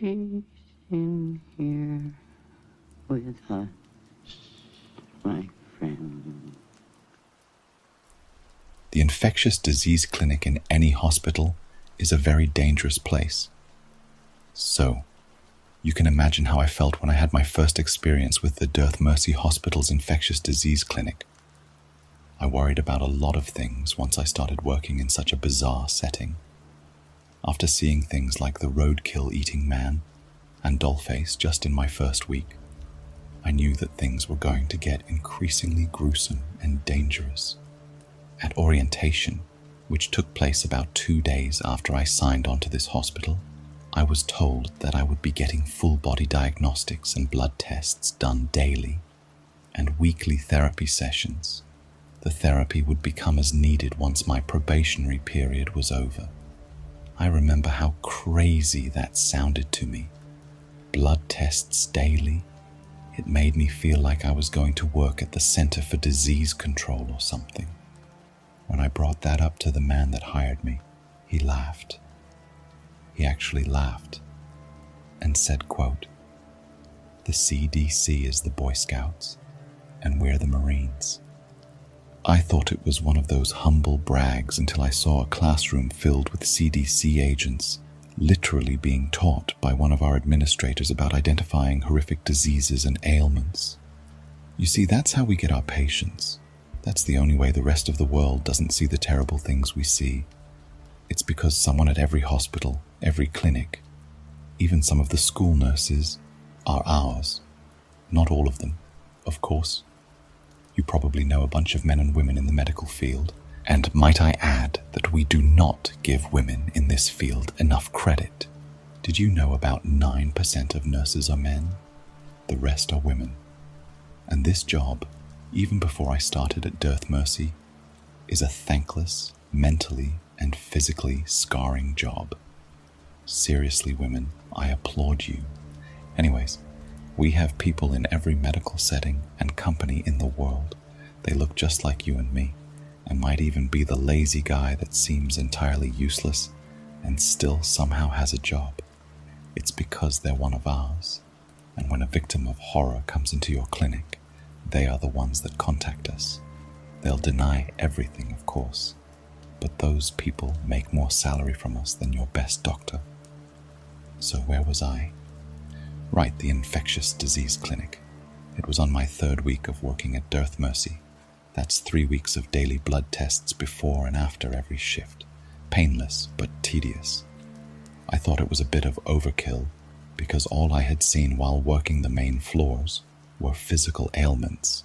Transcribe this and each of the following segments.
She's in here with us, my friend. The infectious disease clinic in any hospital is a very dangerous place. So, you can imagine how I felt when I had my first experience with the Dearth Mercy Hospital's infectious disease clinic. I worried about a lot of things once I started working in such a bizarre setting. After seeing things like the roadkill-eating man and Dollface just in my first week, I knew that things were going to get increasingly gruesome and dangerous. At orientation, which took place about 2 days after I signed on to this hospital, I was told that I would be getting full-body diagnostics and blood tests done daily, and weekly therapy sessions. The therapy would become as needed once my probationary period was over. I remember how crazy that sounded to me. Blood tests daily. It made me feel like I was going to work at the Center for Disease Control or something. When I brought that up to the man that hired me, he laughed. He actually laughed and said, quote, "The CDC is the Boy Scouts, and we're the Marines." I thought it was one of those humble brags until I saw a classroom filled with CDC agents literally being taught by one of our administrators about identifying horrific diseases and ailments. You see, that's how we get our patients. That's the only way the rest of the world doesn't see the terrible things we see. It's because someone at every hospital, every clinic, even some of the school nurses, are ours. Not all of them, of course. You probably know a bunch of men and women in the medical field, and might I add that we do not give women in this field enough credit. Did you know about 9% of nurses are men? The rest are women. And this job, even before I started at Dearth Mercy, is a thankless, mentally and physically scarring job. Seriously, women, I applaud you. Anyways, we have people in every medical setting and company in the world. They look just like you and me, and might even be the lazy guy that seems entirely useless and still somehow has a job. It's because they're one of ours. And when a victim of horror comes into your clinic, they are the ones that contact us. They'll deny everything, of course, but those people make more salary from us than your best doctor. So where was I? Right, the infectious disease clinic. It was on my 3rd week of working at Dearth Mercy. That's 3 weeks of daily blood tests before and after every shift. Painless, but tedious. I thought it was a bit of overkill, because all I had seen while working the main floors were physical ailments.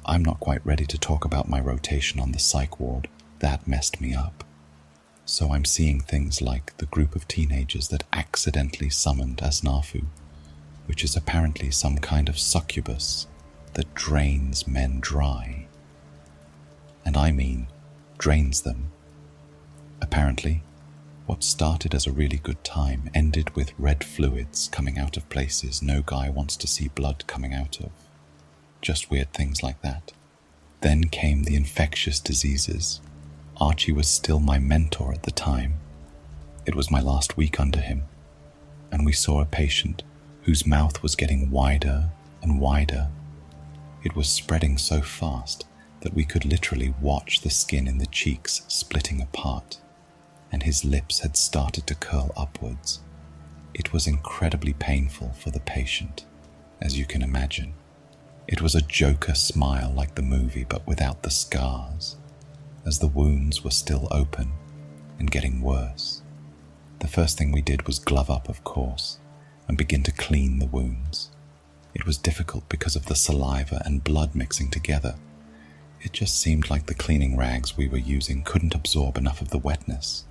I'm not quite ready to talk about my rotation on the psych ward. That messed me up. So I'm seeing things like the group of teenagers that accidentally summoned Asnafu, which is apparently some kind of succubus that drains men dry. And I mean, drains them. Apparently, what started as a really good time ended with red fluids coming out of places no guy wants to see blood coming out of. Just weird things like that. Then came the infectious diseases. Archie was still my mentor at the time. It was my last week under him, and we saw a patient whose mouth was getting wider and wider. It was spreading so fast that we could literally watch the skin in the cheeks splitting apart, and his lips had started to curl upwards. It was incredibly painful for the patient, as you can imagine. It was a Joker smile like the movie, but without the scars, as the wounds were still open and getting worse. The first thing we did was glove up, of course, and begin to clean the wounds. It was difficult because of the saliva and blood mixing together. It just seemed like the cleaning rags we were using couldn't absorb enough of the wetness.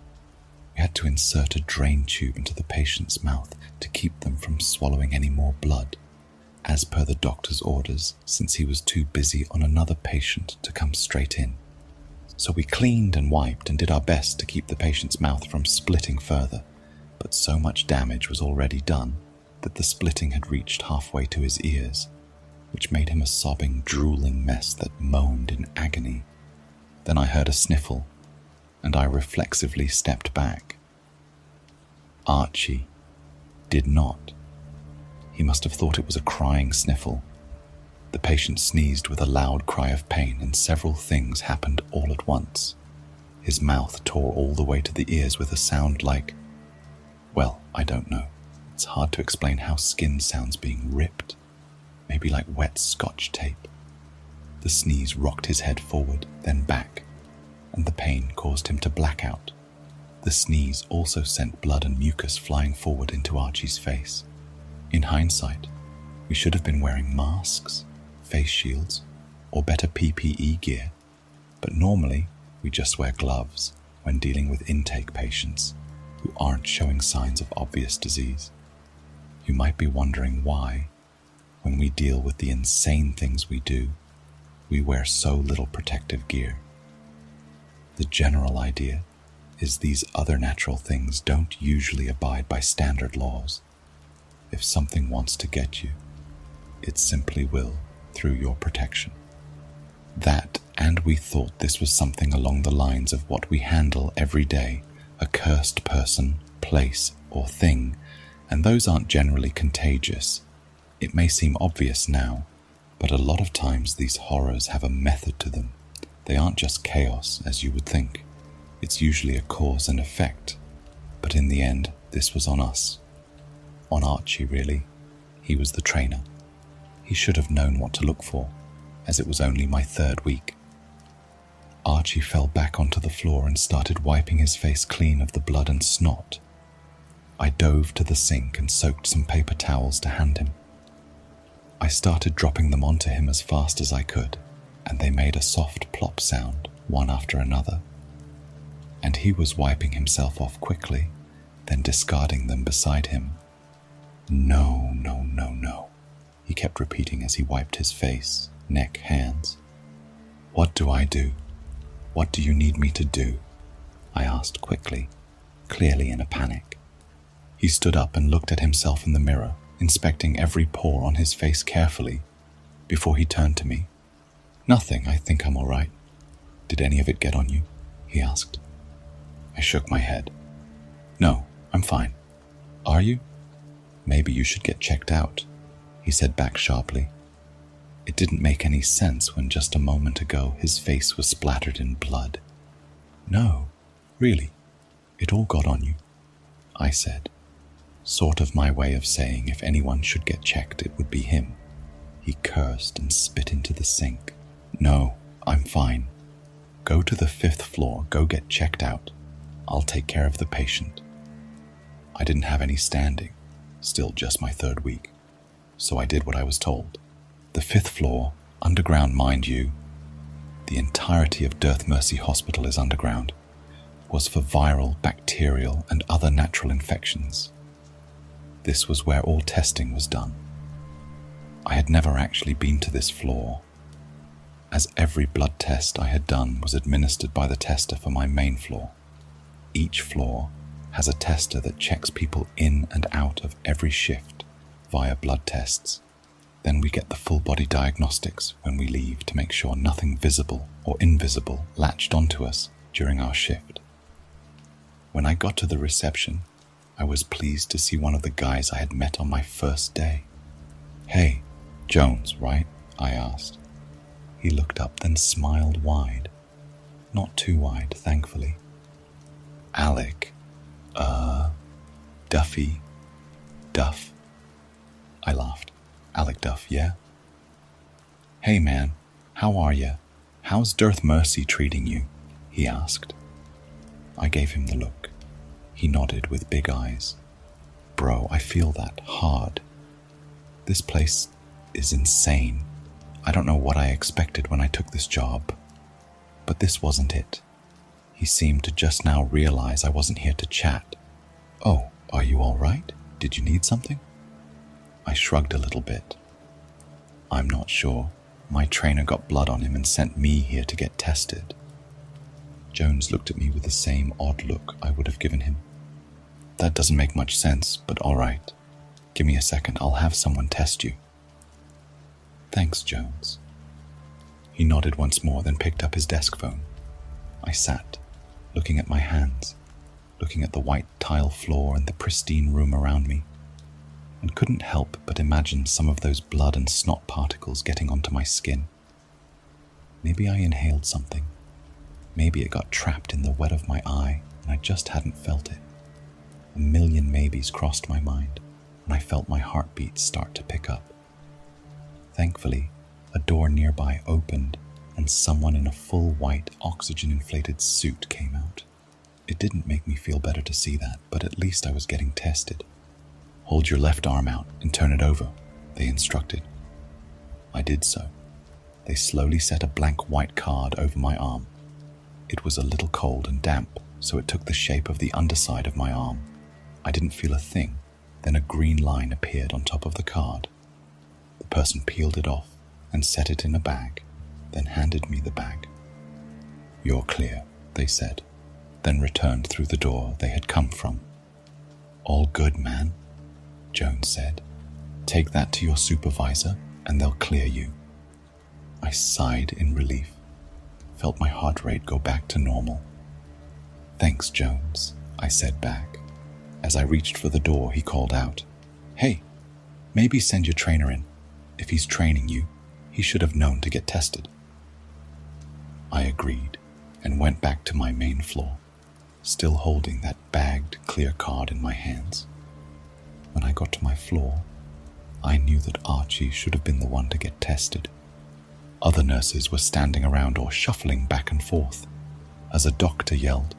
We had to insert a drain tube into the patient's mouth to keep them from swallowing any more blood, as per the doctor's orders, since he was too busy on another patient to come straight in. So we cleaned and wiped and did our best to keep the patient's mouth from splitting further, but so much damage was already done that the splitting had reached halfway to his ears, which made him a sobbing, drooling mess that moaned in agony. Then I heard a sniffle, and I reflexively stepped back. Archie. did not. He must have thought it was a crying sniffle. The patient sneezed with a loud cry of pain, and several things happened all at once. His mouth tore all the way to the ears with a sound like, well, I don't know. It's hard to explain how skin sounds being ripped, maybe like wet Scotch tape. The sneeze rocked his head forward, then back, and the pain caused him to black out. The sneeze also sent blood and mucus flying forward into Archie's face. In hindsight, we should have been wearing masks, face shields, or better PPE gear, but normally we just wear gloves when dealing with intake patients who aren't showing signs of obvious disease. You might be wondering why, when we deal with the insane things we do, we wear so little protective gear. The general idea is these other natural things don't usually abide by standard laws. If something wants to get you, it simply will through your protection. That, and we thought this was something along the lines of what we handle every day, a cursed person, place, or thing, and those aren't generally contagious. It may seem obvious now, but a lot of times these horrors have a method to them. They aren't just chaos, as you would think. It's usually a cause and effect. But in the end, this was on us. On Archie, really. He was the trainer. He should have known what to look for, as it was only my 3rd week. Archie fell back onto the floor and started wiping his face clean of the blood and snot. I dove to the sink and soaked some paper towels to hand him. I started dropping them onto him as fast as I could, and they made a soft plop sound, one after another. And he was wiping himself off quickly, then discarding them beside him. No, no, no, no, he kept repeating as he wiped his face, neck, hands. What do I do? What do you need me to do? I asked quickly, clearly in a panic. He stood up and looked at himself in the mirror, inspecting every pore on his face carefully, before he turned to me. Nothing, I think I'm all right. Did any of it get on you? He asked. I shook my head. No, I'm fine. Are you? Maybe you should get checked out, he said back sharply. It didn't make any sense when just a moment ago his face was splattered in blood. No, really, it all got on you, I said, sort of my way of saying if anyone should get checked it would be him. He cursed and spit into the sink. No, I'm fine. Go to the 5th floor, go get checked out. I'll take care of the patient. I didn't have any standing, still just my 3rd week, so I did what I was told. The 5th floor, underground mind you, the entirety of Dearth Mercy Hospital is underground, was for viral, bacterial, and other natural infections. This was where all testing was done. I had never actually been to this floor, as every blood test I had done was administered by the tester for my main floor. Each floor has a tester that checks people in and out of every shift via blood tests. Then we get the full body diagnostics when we leave to make sure nothing visible or invisible latched onto us during our shift. When I got to the reception, I was pleased to see one of the guys I had met on my first day. Hey, Jones, right? I asked. He looked up, then smiled wide. Not too wide, thankfully. Alec. Duffy. Duff. I laughed. Alec Duff, yeah? Hey man, how are ya? How's Dearth Mercy treating you? He asked. I gave him the look. He nodded with big eyes. Bro, I feel that hard. This place is insane. I don't know what I expected when I took this job, but this wasn't it. He seemed to just now realize I wasn't here to chat. Oh, are you all right? Did you need something? I shrugged a little bit. I'm not sure. My trainer got blood on him and sent me here to get tested. Jones looked at me with the same odd look I would have given him. That doesn't make much sense, but all right. Give me a second, I'll have someone test you. Thanks, Jones. He nodded once more, then picked up his desk phone. I sat, looking at my hands, looking at the white tile floor and the pristine room around me. and couldn't help but imagine some of those blood and snot particles getting onto my skin. Maybe I inhaled something. Maybe it got trapped in the wet of my eye and I just hadn't felt it. A million maybes crossed my mind, and I felt my heartbeat start to pick up. Thankfully, a door nearby opened and someone in a full white oxygen-inflated suit came out. It didn't make me feel better to see that, but at least I was getting tested. "Hold your left arm out and turn it over," they instructed. I did so. They slowly set a blank white card over my arm. It was a little cold and damp, so it took the shape of the underside of my arm. I didn't feel a thing. Then a green line appeared on top of the card. The person peeled it off and set it in a bag, then handed me the bag. "You're clear," they said, then returned through the door they had come from. "All good, man," Jones said. "Take that to your supervisor and they'll clear you." I sighed in relief, felt my heart rate go back to normal. "Thanks, Jones," I said back. As I reached for the door, he called out, "Hey, maybe send your trainer in. If he's training you, he should have known to get tested." I agreed and went back to my main floor, still holding that bagged clear card in my hands. When I got to my floor, I knew that Archie should have been the one to get tested. Other nurses were standing around or shuffling back and forth as a doctor yelled,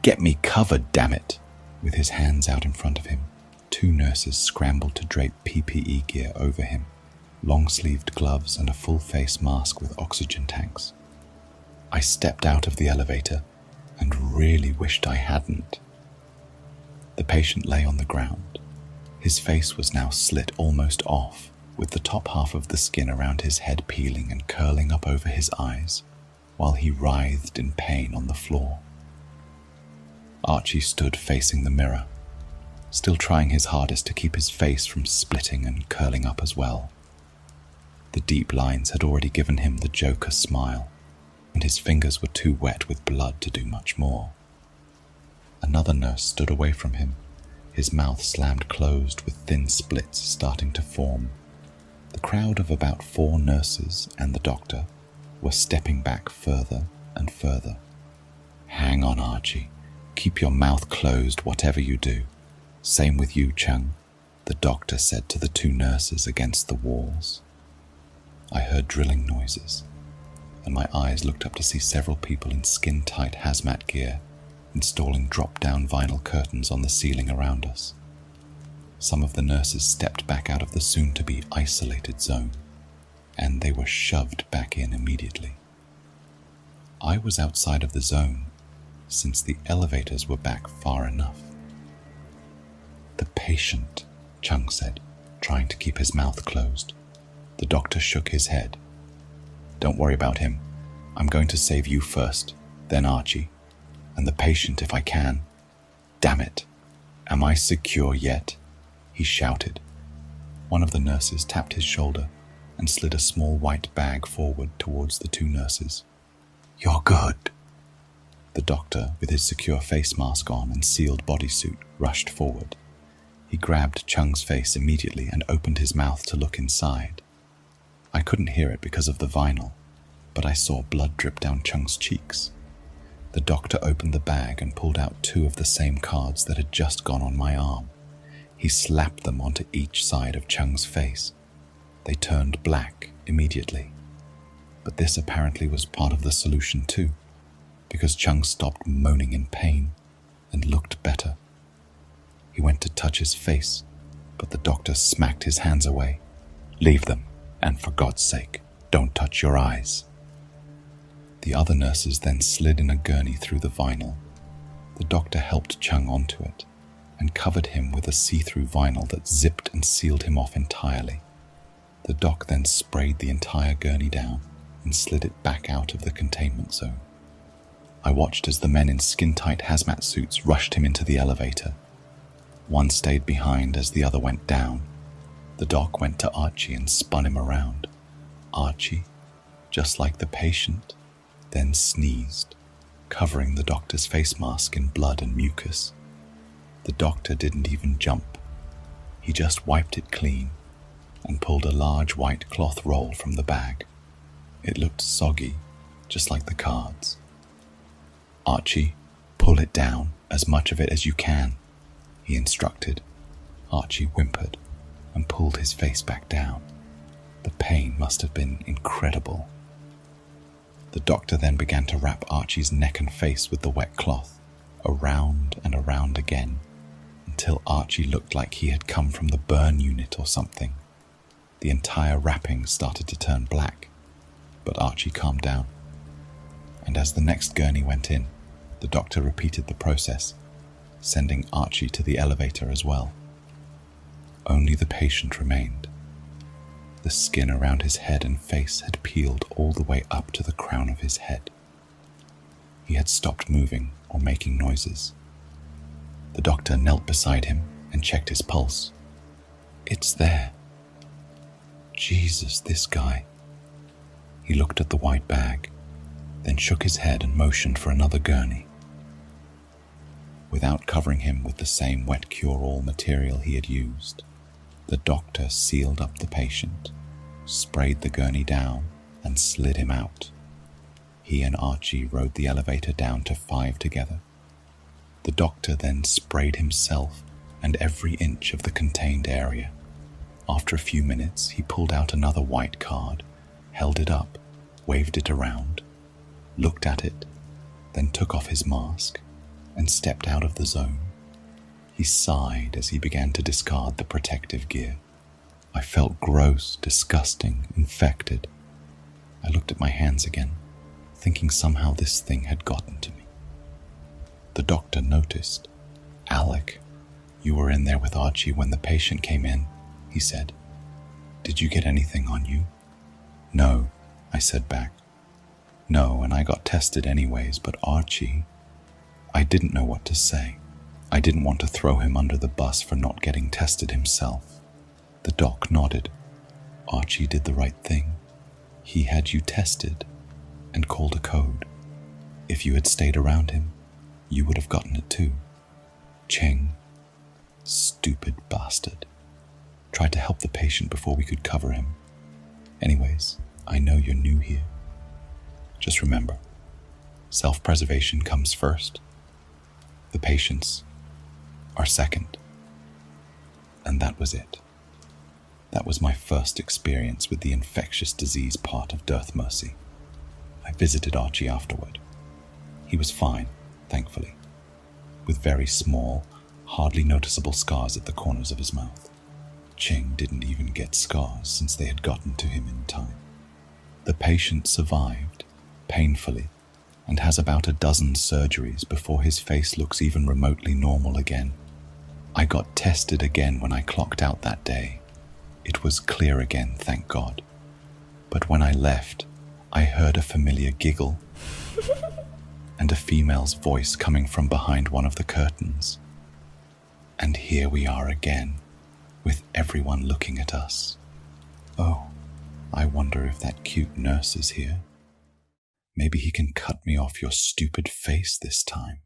"Get me covered, damn it!" With his hands out in front of him, 2 nurses scrambled to drape PPE gear over him, long-sleeved gloves and a full face mask with oxygen tanks. I stepped out of the elevator and really wished I hadn't. The patient lay on the ground. His face was now slit almost off, with the top half of the skin around his head peeling and curling up over his eyes, while he writhed in pain on the floor. Archie stood facing the mirror, still trying his hardest to keep his face from splitting and curling up as well. The deep lines had already given him the Joker smile, and his fingers were too wet with blood to do much more. Another nurse stood away from him, his mouth slammed closed with thin splits starting to form. The crowd of about 4 nurses and the doctor were stepping back further and further. "Hang on, Archie. Keep your mouth closed whatever you do. Same with you, Chung," the doctor said to the 2 nurses against the walls. I heard drilling noises, and my eyes looked up to see several people in skin-tight hazmat gear installing drop-down vinyl curtains on the ceiling around us. Some of the nurses stepped back out of the soon-to-be isolated zone, and they were shoved back in immediately. I was outside of the zone, since the elevators were back far enough. "The patient," Chung said, trying to keep his mouth closed. The doctor shook his head. "Don't worry about him. I'm going to save you first, then Archie, and the patient if I can. Damn it! Am I secure yet?" he shouted. One of the nurses tapped his shoulder and slid a small white bag forward towards the 2 nurses. "You're good." The doctor, with his secure face mask on and sealed bodysuit, rushed forward. He grabbed Chung's face immediately and opened his mouth to look inside. I couldn't hear it because of the vinyl, but I saw blood drip down Chung's cheeks. The doctor opened the bag and pulled out 2 of the same cards that had just gone on my arm. He slapped them onto each side of Chung's face. They turned black immediately. But this apparently was part of the solution too, because Chung stopped moaning in pain and looked better. He went to touch his face, but the doctor smacked his hands away. "Leave them, and for God's sake, don't touch your eyes." The other nurses then slid in a gurney through the vinyl. The doctor helped Chung onto it and covered him with a see-through vinyl that zipped and sealed him off entirely. The doc then sprayed the entire gurney down and slid it back out of the containment zone. I watched as the men in skin-tight hazmat suits rushed him into the elevator. One stayed behind as the other went down. The doc went to Archie and spun him around. Archie, just like the patient, then sneezed, covering the doctor's face mask in blood and mucus. The doctor didn't even jump. He just wiped it clean and pulled a large white cloth roll from the bag. It looked soggy, just like the cards. "Archie, pull it down, as much of it as you can," he instructed. Archie whimpered and pulled his face back down. The pain must have been incredible. The doctor then began to wrap Archie's neck and face with the wet cloth, around and around again, until Archie looked like he had come from the burn unit or something. The entire wrapping started to turn black, but Archie calmed down. And as the next gurney went in, the doctor repeated the process, sending Archie to the elevator as well. Only the patient remained. The skin around his head and face had peeled all the way up to the crown of his head. He had stopped moving or making noises. The doctor knelt beside him and checked his pulse. "It's there." Jesus, this guy. He looked at the white bag, then shook his head and motioned for another gurney. Without covering him with the same wet cure-all material he had used, the doctor sealed up the patient, sprayed the gurney down, and slid him out. He and Archie rode the elevator down to 5 together. The doctor then sprayed himself and every inch of the contained area. After a few minutes, he pulled out another white card, held it up, waved it around, looked at it, then took off his mask and stepped out of the zone. He sighed as he began to discard the protective gear. I felt gross, disgusting, infected. I looked at my hands again, thinking somehow this thing had gotten to me. The doctor noticed. "Alec, you were in there with Archie when the patient came in," he said. "Did you get anything on you?" "No," I said back. "No, and I got tested anyways, but Archie..." I didn't know what to say. I didn't want to throw him under the bus for not getting tested himself. The doc nodded. "Archie did the right thing. He had you tested and called a code. If you had stayed around him, you would have gotten it too. Cheng, stupid bastard, tried to help the patient before we could cover him. Anyways, I know you're new here. Just remember, self-preservation comes first. The patients are second." And that was it. That was my first experience with the infectious disease part of Dearth Mercy. I visited Archie afterward. He was fine, thankfully, with very small, hardly noticeable scars at the corners of his mouth. Cheng didn't even get scars since they had gotten to him in time. The patient survived, painfully, and has about a dozen surgeries before his face looks even remotely normal again. I got tested again when I clocked out that day. It was clear again, thank God. But when I left, I heard a familiar giggle and a female's voice coming from behind one of the curtains. And here we are again, with everyone looking at us. Oh, I wonder if that cute nurse is here. Maybe he can cut me off your stupid face this time.